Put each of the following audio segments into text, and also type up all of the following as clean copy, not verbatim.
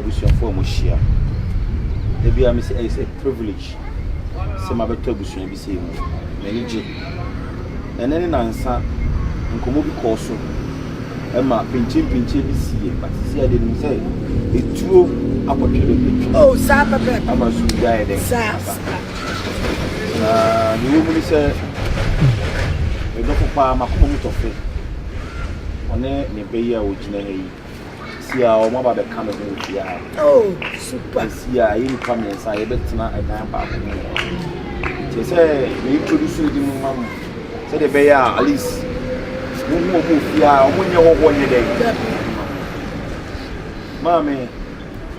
abusuafo mo hia e bia me say it's a privilege say ma beto abusua bi say mu na ni je ene na nsa nkomo bi ko so e ma pinchim bi sie but see ade ni say etuo apotwele bi oh sa papa aba su guy dey sa ni wo ni say e do ko pa makomo mu tofe one ne be ya o gina yi sia o ma ba be kan ho tia oh super sia yi ni kwame nsa ye betina edan ba ko je say ni produce di mu mam say de be ya at least mo mo fia o mo nye wo nye dey mame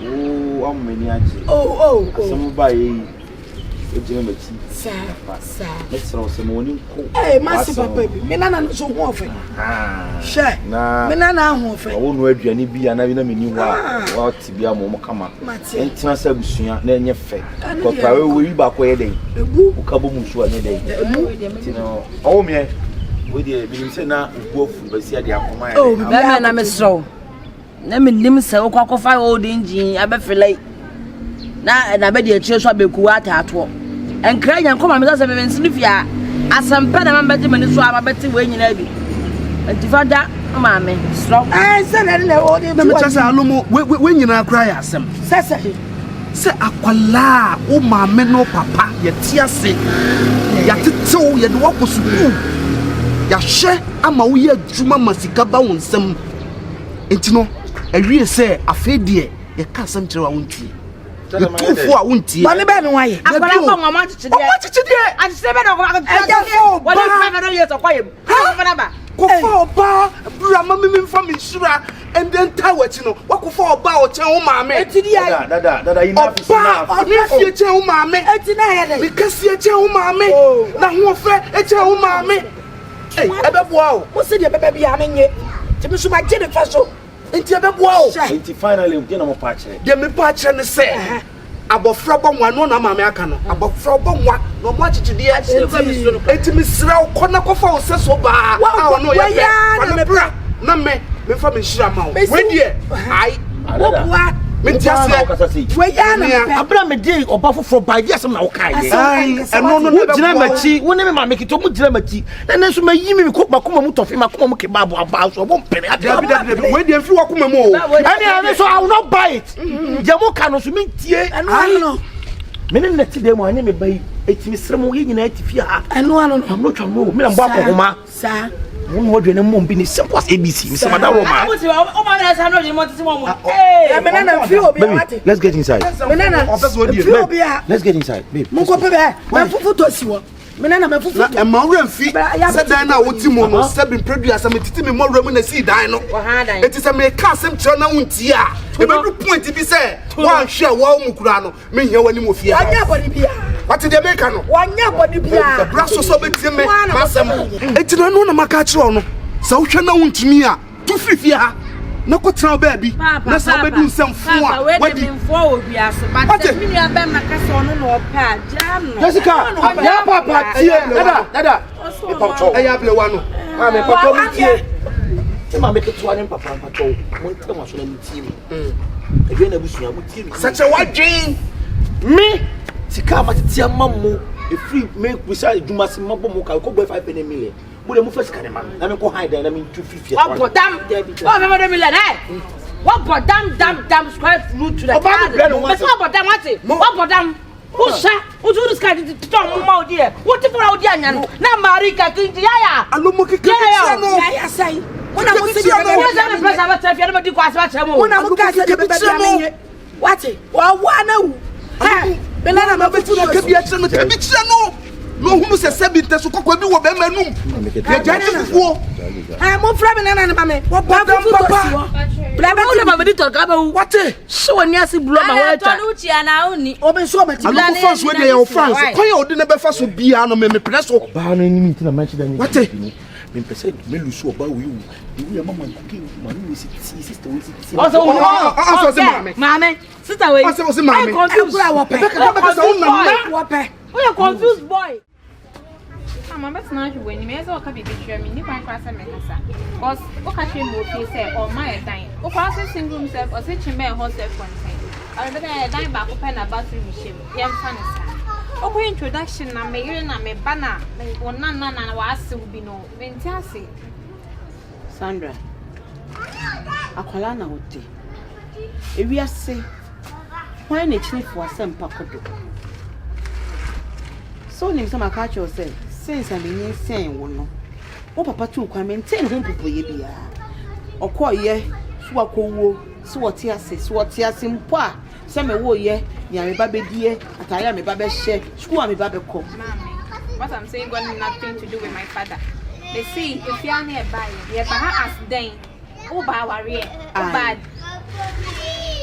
o am meni aje oh asem ba yi e jina machi sa let's roll some morning ko eh masi papa bi me nana no so ho ofe she me nana ho ofe wo no aduane bi ana bi na meni ho a wa ti bi am mo kama entina sa busua na enye fe ko pa we ba ko ye den ebu o ka bo mu so anye den tino o me we dey bi nim se na ubu ofu ba si ade akoma ya oh be na me sro na me nim se wo kwakofa o de engine abefele na be de chire so abeku atato enkra nyankoma me say me nsinifia asampa na mambeti mani so amabeti we nyina bi antifada maame sro say na o de me chase alomo we nyina kra ya asem se akwala o maame no papa ye tiase ya tetew ye de wakosu ya hye ama wo ye adwuma masika ba wonsem entino awie se afedie ye ka asem kire wa wontie Tufu a wuntie. Bani be no waye. Akwala ko mama chichide. A chichide be no ko fo. Wali 500 years akoyem. Ha ba. Ko fo ba, bra mama me mfa me sura and then tawachi no. Wa ko fo ba o chen wo maame. Etidi ya. Dada enough is enough. Ba, o fie chen wo maame. Eti na ya de. Me kasi chen wo maame. Na ho fe e chen wo maame. Eh, ebe boa o. Wo se de bebe bia menye. Ti me so ma je de fa so. Enti ebe boa o. Enti finally we dey no pa kire. De me pa kire ne se. Abofra bonwa no na maame aka no. Abofra bonwa no mo chichide ya. Enti me sira ko na ko fa o se so ba. Ah no ya pe. Bra na me fa me shira ma o. We die. Ai. Wo bua. Me tiase. We ya na. Abra me dey oba foforo ba dia sem na wo kai. Ai, eno no na gina machi. Wo ne me maame kito mu gina machi. Na so mayi me ko makoma mu tofi makoma mu ke ba aba so bo mpere ade. We dey fi wakoma mu o. Ani so I will not buy it. Jamo ka no so me tie. Eno no. Me ne nati dem ani me bai etimi srem ye nyina atifi ha. Eno no. I'm not trying to me na mbo akoma. Sa. Mo no odwe ne mom bi ni simple as ABC. Me se madam Roma. Baby, let's get inside. Let's get inside, babe. Munko pebe, me fufu to siwo. Me na me fufu. Na e ma wramfi. Se dan na woti mo no, se bin produce am titi me mo wram na si dan no. Eti se me ka asem kire na wonti a. E be du point bi se, wan hwe wa mu kura no, me hia wani mo fia. Anya body bia. What did they make no? Wanya body bia. The brass so be me. Masem. Eti na no na maka kire no. Se wo hwe na wontimi a, tu frifia ha. Na ko tran baby na so be du nsem fo a wadi mfo obi aso but me nua be makasa ono no opa jam no Jessica ya papa tie dada e pacho e ya ble wa no ma me papa mi tie e ma me ke to ani papa pacho mo nte mo so na mi tie mi e bi na busu ya mo tie mi sache wadwen me sika ma tie mammo e free me busa eduma se mabo mo ka ko boy 5 million mo le mo first kan ma na me ko hide na me tu free what bodam what me do million what bodam square root to the car but what bodam what bodam who sha who do this kind of tom mo there what if we dey anya no na marika kinji yaya alomo kike no Yaya sai. Una mo se de what that press about tell you do kwase ba chemo una mo ka se de bebe menye. What? Wa na wu. Eh, me na me fufu na ke bia kire no ke bi kire no. No hunu se sebi nteso kokwa bi wo be manum. Ya jani fufuo. Mo fra me na mame. Wo ba fufu to siwo. bla be ule mama dito ka ba what so woni asi bulo ma wa ta to uchi ana oni o be so ma ti bla fans we dey your fans kon ya odi na be fa so bia no me preso ba no ni ntina ma chida ni what me pese me lusu oba we wu ya mama nkuke ma ni sister we sister so se mama sister we so se mama akura wo pe be so na wo pe we confused boy mama bet na hwe ni me so ka bibi twa mi ni kwan kwa se me kasa cause o ka hwe mo fi say o ma e dan o kwa se single self o se chime ho self content I don't back open about him. Young funny. Oh, introduction, I'm a banner. One none was will be no. Fantastic. Sandra. Akwala na wote. Ewi ase. Why na chini for asem pakodo. So nim some catch you say, since I mean saying one no. O papa tu kwa maintain home popo ye bia. Okọ ye, so akowo, so wote ase mpo a. Se me wo ye, nya me ba bedie, ataya me ba be hye, school me ba be ko. Mommy, what I'm saying got nothing to do with my father. They see if you are nearby, you have as then. Oh, Bawaria. Oh, bad.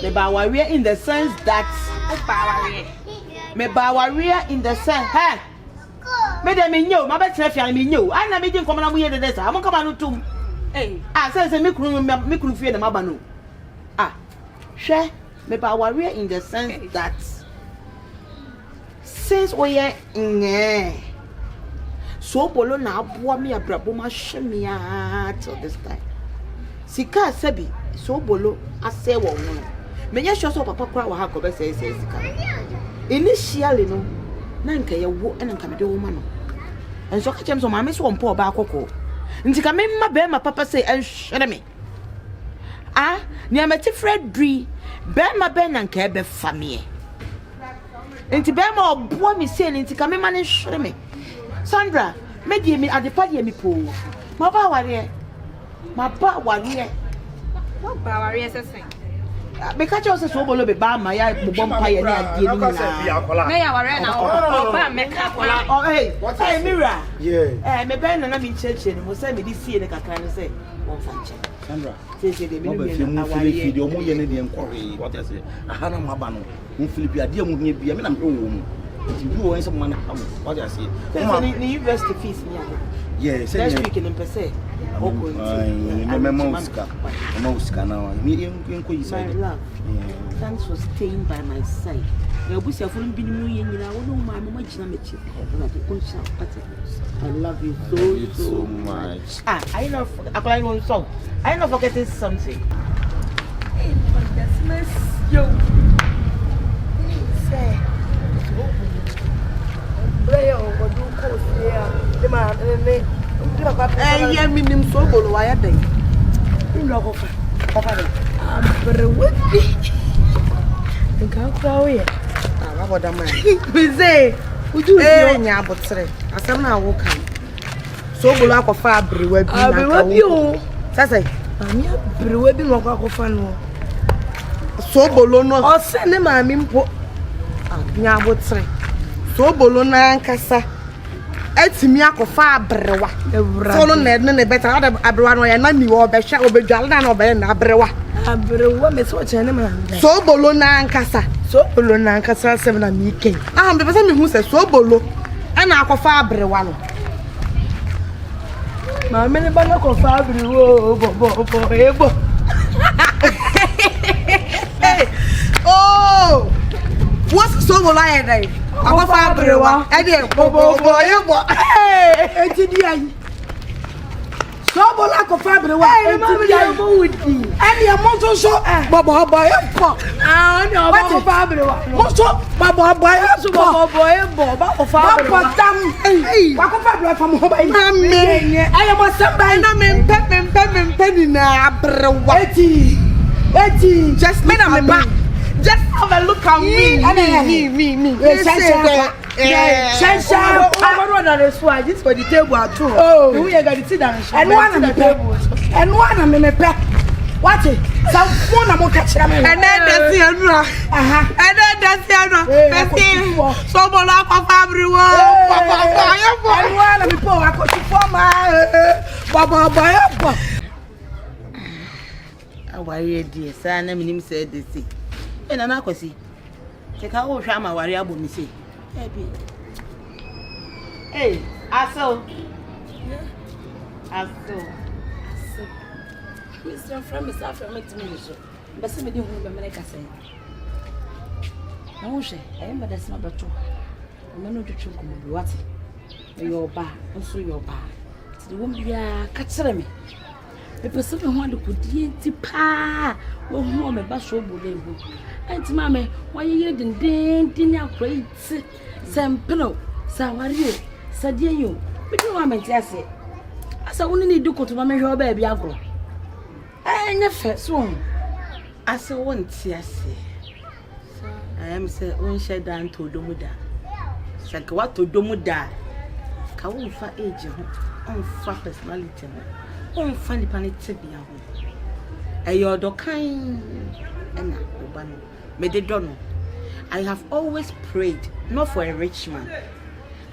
Me Bawaria in the sense that. Oh, Bawaria. Me Bawaria in the sense, hey. Me de me nyo, my best friend me nyo. I na me din come na mu ye de this. I'm come anu tum. Hey. Say me kunu fie na mabano. Hwe me Bawaria in the sense that since we are Sobolo na aboa me abrabo ma hwe me till this time. Sika sabi Sobolo ase wo no. Menye sure so papa kwa wa ha ko be say sika. Initially no na nka ye wo na nka me de wo ma no. Enso ka chem so ma me so mpo oba akoko. Nti ka me ma be ma papa say enhwere me. Ni ameti Fredri be ma be na nka e be famie. Nti be ma obo mi say nti ka me ma ne hwere me. Sandra, me die mi adepa die mi po. Ma ba ware. Ma ba ware. What Bawaria says? Me catch us Sobolo be ba ma ya bobom pa ye na adie ni na. Me ya ware na o ba me ka kola. Oh hey, hey Mira. Yeah. Me be na me cheche ni mo say me di sie ne kakra ne say won fa nche. Sandra. Say de me no na aware. Fili omo ye ne de nkore. What I say? Aha na maba no. Mo Philippi ade mo hia bia me na me wo mo. You want some money? What I say? The university fees me. Yes. Next week in Pese. Thanks for staying by my side. I love you so much. I know applying one song. I know forgetting something. Hey, that's yo. Say. Yeah, me Sobolo, why are they? You know, Papa. But what? Think how are you? I got a man. We say, would you say, but say, I said, now walk. Sobolo, of Fabri, where you say, I'm here, brewing no go fan. Sobolo, no, send him, I mean, nya would say. Sobolo, na nkasa. Etimi akofa abrewa solo ne better abrewa no ya na ni wo be hwa obedwale na obe na abrewa me so chene ma Sobolo na nkasa sem na mi ken be pese me hu se Sobolo na akofa abrewa no ma me ne ba na akofa abrewa ebo oh what's Sobolo ya dai akofa abrewa e de bobo ebo eti di ayi Sobolo akofa abrewa eti di ayi eni e mo so bobo ebo ni obo akofa abrewa mo so bobo ebo ba akofa abrewa ba tam akofa abrewa fa mo ba me ayi mo samba na me mpe ni na abrewa eti just me na me ba. Just have a look at me. Me. This for the table at all. Oh, we are going to sit down. And one of the tables. And one of me pack. What it? Some phone I'm catch them. And then that's the other. And then that's the other. Sobolo of everyone. And one of me pour. I got to form Baba. Why you dear son? I mean, him said this. And I'm not going to see. Take out Shama Wariabo, me say. Hey, I saw. Mr. From Miss After make to me, but some of you remember, like I say. I wish I am, but that's not true. I'm not to choke what your bar, also your bar. The woman be a catcher me. The person who want to put the pa or home a basso bullet. And mamma, why you didn't dinner great? Some pillow, some are you, said you. But you want me to say, as I only need to go to my baby. I go. I never soon. As I want, yes. I am said, one shed down to Domuda. What to Domuda? Can for age, on for personality, on funny panitibia. Ayo do kind and Obano. May they don't know. I have always prayed not for a rich man,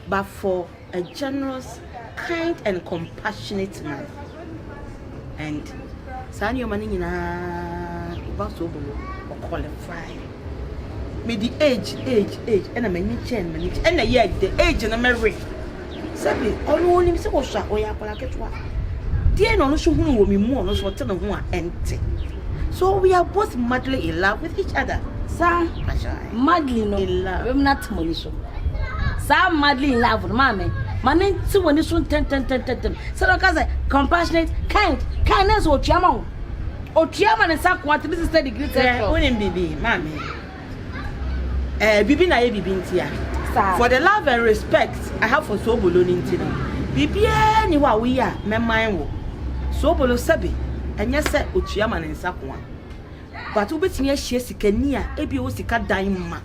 but for a generous, kind, and compassionate man. And Sanyo Manina about Sobolo or qualify. May the age, and a many and a year the age and a marriage. Sabi, all him so shot or Yapalaketua. Dear no, who will be more, no, what tell them who are empty. So we are both madly in love with each other. Sir, madly no in love. I'm not Monisho. Sir, madly in love with mammy. My name to when this one 10. So, like compassionate, kindness or chairman. Or chairman and Sak want to be steady great. Only baby, mammy. Bibi na ye bibi ntia. For the love and respect I have for Sobolo ntia. Bibi ni wa we ya me man wo. Sobolo sabi enya se otuama ne nsakwa. But obetimi ahie sikani a ebi wo sika dan ma.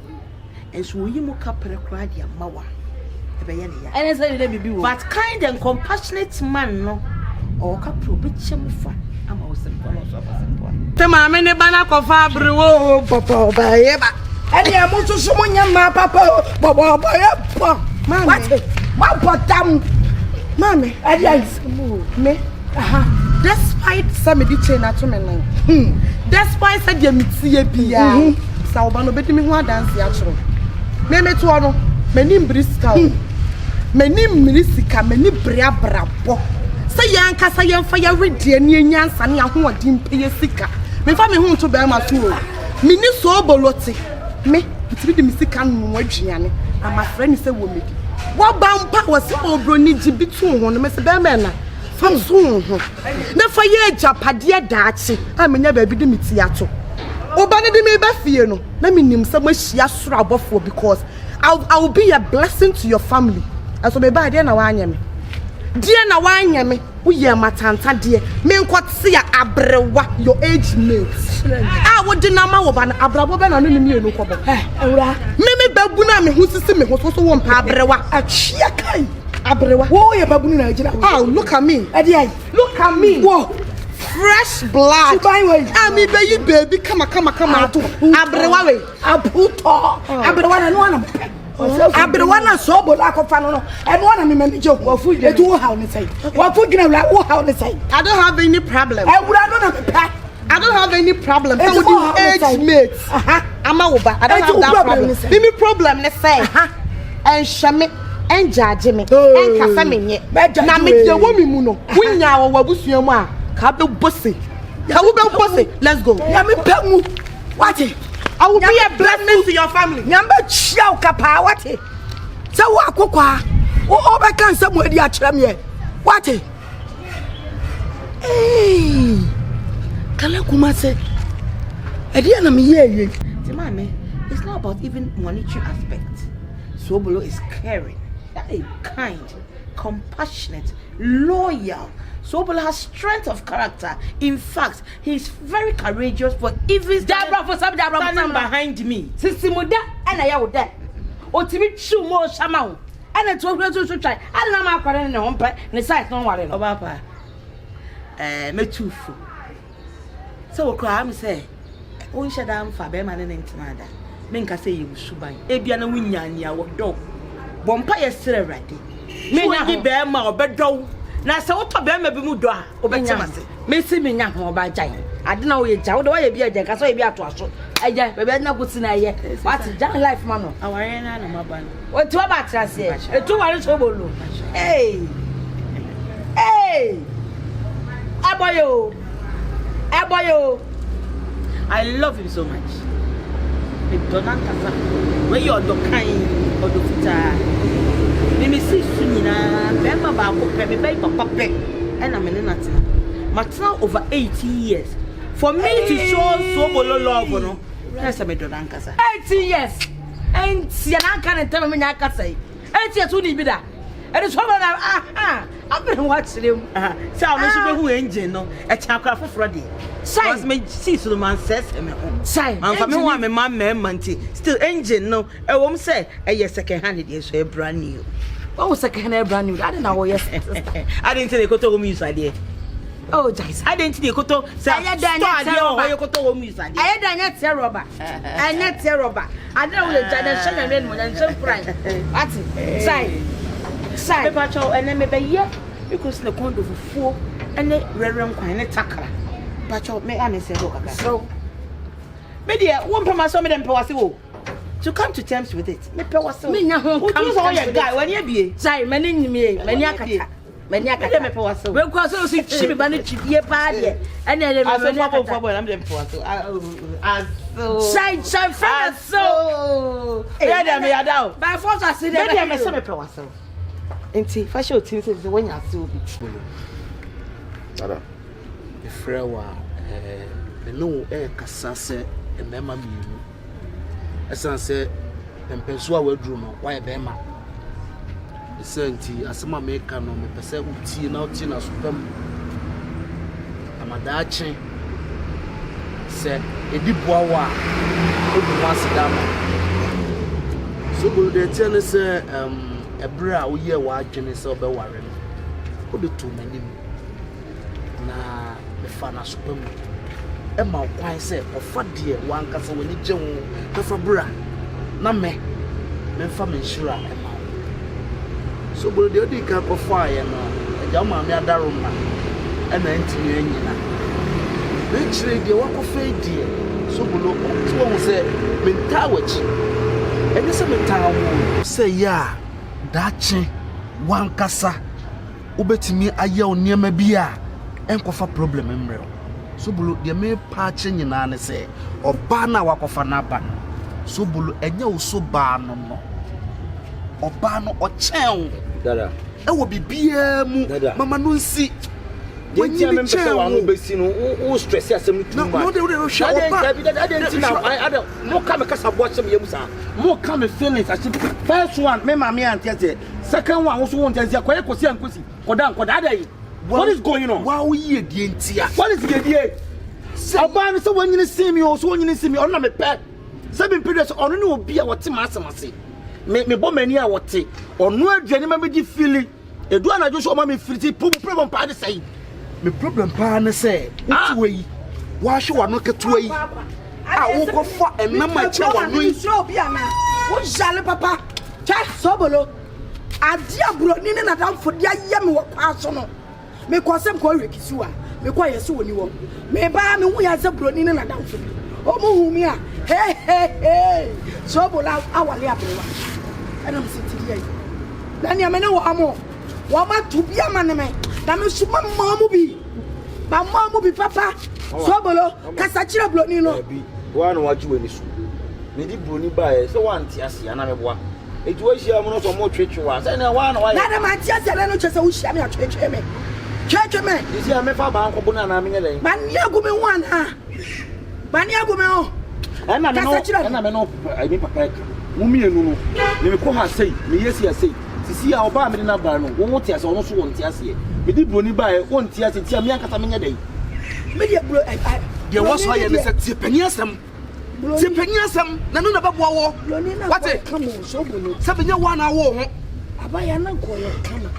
Enso oyi mo ka prekra dia mawa. Ebe ye ne ya. Ene se le bibi wo. But kind and compassionate man no o ka pro betchem fa ama wo sempo no so sempo. Te ma me ne bana kofa brewo popo ba ye ba. And I want to summon your papa, Mammy, what bottom, Mammy, I just move me. Despite some edition at women, despite said you meet CAP, Saubano betting me one dance actual. Meme to honor, many briska, many milisika, many bria brabo. Say young Cassayan fire with dear Nyan Sanya who didn't pay a sicker. Me family home to bear my tool. Mini Sobolotti. Me, it's with the Missican Wajiani, and my friend is a woman. What bound power so brony between one, Mr. Berman? From soon. Never ye Japadia Dachi, I may never be the Mitiato. Oh, Banady may be fear no. Let me name so much Yasra for because I'll be a blessing to your family. As so be by then, I am. Dear Nawanyame, we are my tanta dear. Men what see abrewa your age mates. I would dinama of an abraboban on the new no cover. Meme babuna me who see me was also one abrewa a chiakai abrewa. Oh, yeah, babuna. Oh, look at me. Look at me. Whoa. Fresh blood. I mean, baby, come out. Abrewa, Abuto, Abrewa, no one. Abrewana Sobolo akofano and one of me joke or food you do how to say. What food you like how to say? I don't have any problem. I don't have any problem. I would age mates. I'm over. I don't have that problem. Any problem, let's say. And Shame and Jajime and Casamine. Now make the woman muno. We now wabusioma. Kabu bossy. Let's go. What? I will be a blessing to your family. Number chow kapa what? So what kwa? Oh, I can somewhere the atramye. What? Hey, Kala Kumase. Ediana me ye. Timame, it's not about even monetary aspect. Sobolo is caring, kind, compassionate, loyal. Sobolo has strength of character. In fact, he's very courageous for even standing behind me. Sisimuda and I out there. O Timmy Chumo Shamau. And it's what to try. I don't know my partner in the home, and the site no one. Oh, Papa. Me too. So, crime say, oh, shut down for Beman and Intimada. Menka say you subai. Ebiana Winyan, ya walk dog. Bompire still ready. Me not be bear my bedroom. Na se woto be ma bi mu do a obetimase me si me nya ho ba jan ade na wo ye ja wo do ye bi ajan ka so ye bi ato aso aja be be na kuti na ye what jan life man no aware na na maba no wo ti wa ba trase e tu wa so bolo hey aboyo I love him so much. Me don't kasa where you do kind or do fita me see sunina be ma ba ko pe me be papa pe e na me ne natina matna over 18 years. For me to show Sobolo love, no. That's a medonankasa. 18 years. And Siana can't tell me I say. 8 years would be that. And it's one I've been watching him. So I'm who engine, no, a chakra for Friday. Size me see so the man says, Sign. I'm coming one, my man, still engine, no. I won't say, a yes, second hand, yes, a brand new. What was second hand brand new? I don't know. Yes, I didn't tell you go to music idea. Oh, Jace. I didn't tell you go to say, I go to music idea. I had not a robber. I not a robber. I know the Janation and Redmond and some pride. What's it? Sign. Patrol and then maybe yeah, because the condo for 4 and the reverend quine takra. Patrol, may I say, so. Media, one per my summit and possible. To come to terms with it. Me power so. Me na home come to your guy when you be. Say many me maniaka. Maniaka me power so. We go so see she be banu chibie pa de. And then I'm them power so. Say friend so. Yeah, them me ada. By force I see them. Media me say me power so. Enti fashion team say when you so be. Ada. The frewa me no kasa se e mema mi. Esan say empeso a wadru no why be ma esanti asema me ka no me pese utie na utie na sopam amadache se edibua wa oduma sidama so bulu de tiene se ebra a wo ye wa adwene se obeware no odo to manim na me fa na sopam Emma kwan say ofa de wankasa woni gyewo na fa bra na me fa me nshira Emma so bolo de odi ka kofa ye no eja ma me adaro ma e na ntimi anyina me chire de wakofa die so bolo to wo say me nta wachi eni se me tan wo say ya dachi wankasa ubetimi aye oniema bia enkofa problem emre so bulu de me paache nyina ne se oba na wakofa na ba so bulu enye wo so ba no oba no ochen dada e wo bibia mu mama no nsi wenyi me pese wa no besi no wo stress asem too much no de hwe oba adenti na ada mo ka me kasa bo asem yem sa mo ka me feelings asem first one me mama auntie say second one wo so won tell say kosi ankosi koda ada yi. What is going on? Wow, ye die ntia. What is the idea? Oba so when you see me or so when you see me, on me pet. 7 periods on no be a what masamase. Me bo mani a what on no adwani ma be feeling. Edu ana jo so ma me feel problem pa de say. Me problem pa na say, utuwe. Wa hwe wa no ketuwa yi. Ah, wo ko fa enam a che wa no yi. So bia na. Wo jale papa. Cha Sobolo. Adi abro ni na dam fo dia ye me wo kwa so no. Me kwasem ko rekisiwa me kwa yeso woni wo me ba me hu ya ze broni na damfo o mo hu mi a hey Sobolo awale abrewa ana me sitiri ai dan ya me ne wo amo wo ma tu bia ma ne me na me suma mamu bi ba mamu bi papa Sobolo kasa chira broni no bi wa no waju wani su me di broni ba e so wanti ase ana me boa eju wa hia mo no so mo twetwewa say na wa na wa na ma ti ase le no chese wo hia me atwetwe me Church man. This year me fa ba anko bona na me nyele. Bani agume wan ha. Bani agume o. Na me no I be papa. Mu mienu no. Me ko ha sei, me yesi asei. Sisi a oba me na ba no. Wo ti ase ono so won ti ase. Me di broni ba e won ti ase ti a me ankasa me nya dai. Me di bro Ye was so ye me se ti pani asem. Ti pani asem na no na ba boa wo. What it? Come on, Sobolo. Se benya wa na wo ho. Abaya na ko yo kama.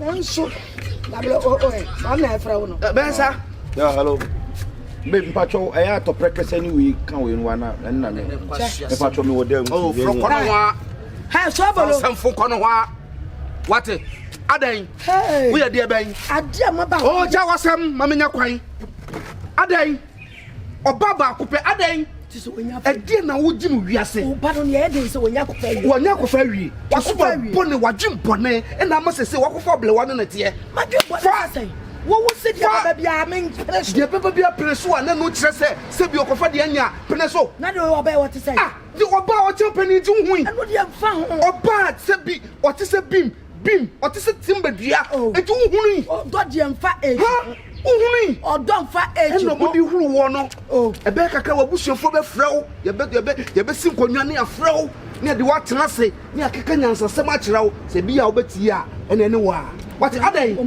Nanso I'm not afraid. Bensa. Yeah, hello. Me mpacho aya to prekese ni we kan we no na na me. Me mpacho me wo dem. Oh, from kono wa. Hey, Sobolo. Sam fun kono wa. What? Adan. Hey. We dey ben. Adia ma ba. Oh, ja wasam ma menya kwan. Adan. Oba ba ko pe adan. Ti so onya. E die na wo gi mu wiase. O ba no ne e dey so onya ko fa wi. Wonya ko fa wi. Waso ba bone wagim bone. E na ma sese wakofa ble wa no na tie. Ma dwe bone say. Wo se dia ba bia men preso. Dia baba bia preso a na no kire se bi okofa de anya preso. Na de oba e what say. Ah, the oba o che pani ti hu. Eno dia fa ho. Oba se bi o ti se bim bim otise timba dua etu uhunu dodge mfa age uhunu odon fa age no bodi huru wo no ebe kakra wabusuafo be frɛw yebe si nkonwa ne afrɛw ne de watena se ne akeka nyansasɛm akyerɛw se bia obeti a ene ne wa wate adan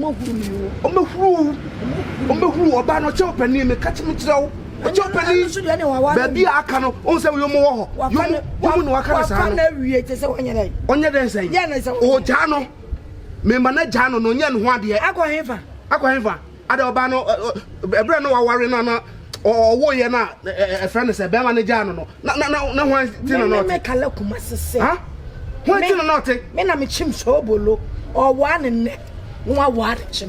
omehuru oba no chew pani me kache me kyerɛw chew pani ba bia aka no on se yo mo wo ho yo no aka sa no na wie te se onye den say o ja no me ma na ja no no nye ne ho ade akwa ada oba no ebre no waware na owo ye na friend say be ma na ja no na ho ti no no me kala kumasi se ha ho ti no no te me na me chim so bolo o wa ne ne wa wa de china